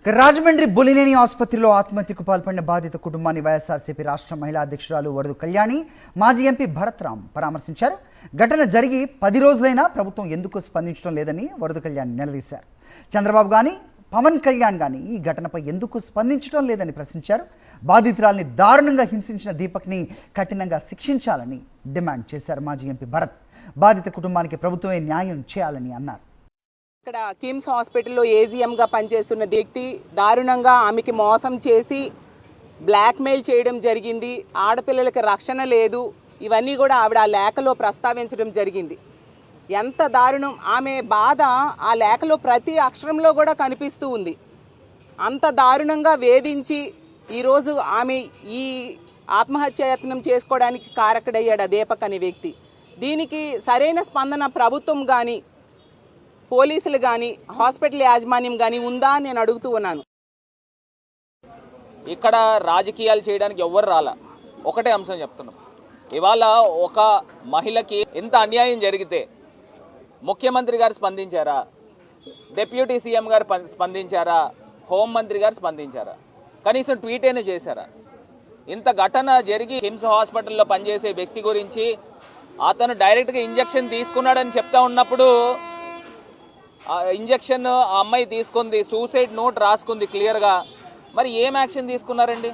రాజమండ్రి బొలినేని ఆసుపత్రిలో ఆత్మహత్యకు పాల్పడిన బాధిత కుటుంబాన్ని వైఎస్ఆర్సీపీ రాష్ట్ర మహిళా అధ్యక్షురాలు వరదు కళ్యాణి, మాజీ ఎంపీ భరత్రామ్ పరామర్శించారు. ఘటన జరిగి 10 రోజులైనా ప్రభుత్వం ఎందుకు స్పందించడం లేదని వరదు కళ్యాణ్ నిలదీశారు. చంద్రబాబు గాని, పవన్ కళ్యాణ్ గాని ఈ ఘటనపై ఎందుకు స్పందించడం లేదని ప్రశ్నించారు. బాధితురాల్ని దారుణంగా హింసించిన దీపక్ని కఠినంగా శిక్షించాలని డిమాండ్ చేశారు మాజీ ఎంపీ భరత్. బాధిత కుటుంబానికి ప్రభుత్వమే న్యాయం చేయాలని అన్నారు. ఇక్కడ కిమ్స్ హాస్పిటల్లో ఏజీఎంగా పనిచేస్తున్న వ్యక్తి దారుణంగా ఆమెకి మోసం చేసి బ్లాక్మెయిల్ చేయడం జరిగింది. ఆడపిల్లలకి రక్షణ లేదు, ఇవన్నీ కూడా ఆవిడ ఆ లేఖలో ప్రస్తావించడం జరిగింది. ఎంత దారుణం! ఆమె బాధ ఆ లేఖలో ప్రతి అక్షరంలో కూడా కనిపిస్తూ ఉంది. అంత దారుణంగా వేధించి ఈరోజు ఆమె ఈ ఆత్మహత్యాయత్నం చేసుకోవడానికి కారకుడయ్యాడు ఆ దీపక్ అనే వ్యక్తి. దీనికి సరైన స్పందన ప్రభుత్వం కానీ, పోలీసులు కానీ, హాస్పిటల్ యాజమాన్యం కానీ ఉందా అని నేను అడుగుతూ ఉన్నాను. ఇక్కడ రాజకీయాలు చేయడానికి ఎవ్వరు రాలా. ఒకటే అంశం చెప్తున్నాం. ఇవాళ ఒక మహిళకి ఎంత అన్యాయం జరిగితే ముఖ్యమంత్రి గారు స్పందించారా, డిప్యూటీ సీఎం గారు స్పందించారా, హోంమంత్రి గారు స్పందించారా, కనీసం ట్వీట్ అయినా చేశారా? ఇంత ఘటన జరిగి కిమ్స్ హాస్పిటల్లో పనిచేసే వ్యక్తి గురించి అతను డైరెక్ట్గా ఇంజెక్షన్ తీసుకున్నాడని చెప్తా ఉన్నప్పుడు ఇంజెక్షన్ ఆ అమ్మాయి తీసుకుంది, సూసైడ్ నోట్ రాసుకుంది క్లియర్గా. మరి ఏం యాక్షన్ తీసుకున్నారండి?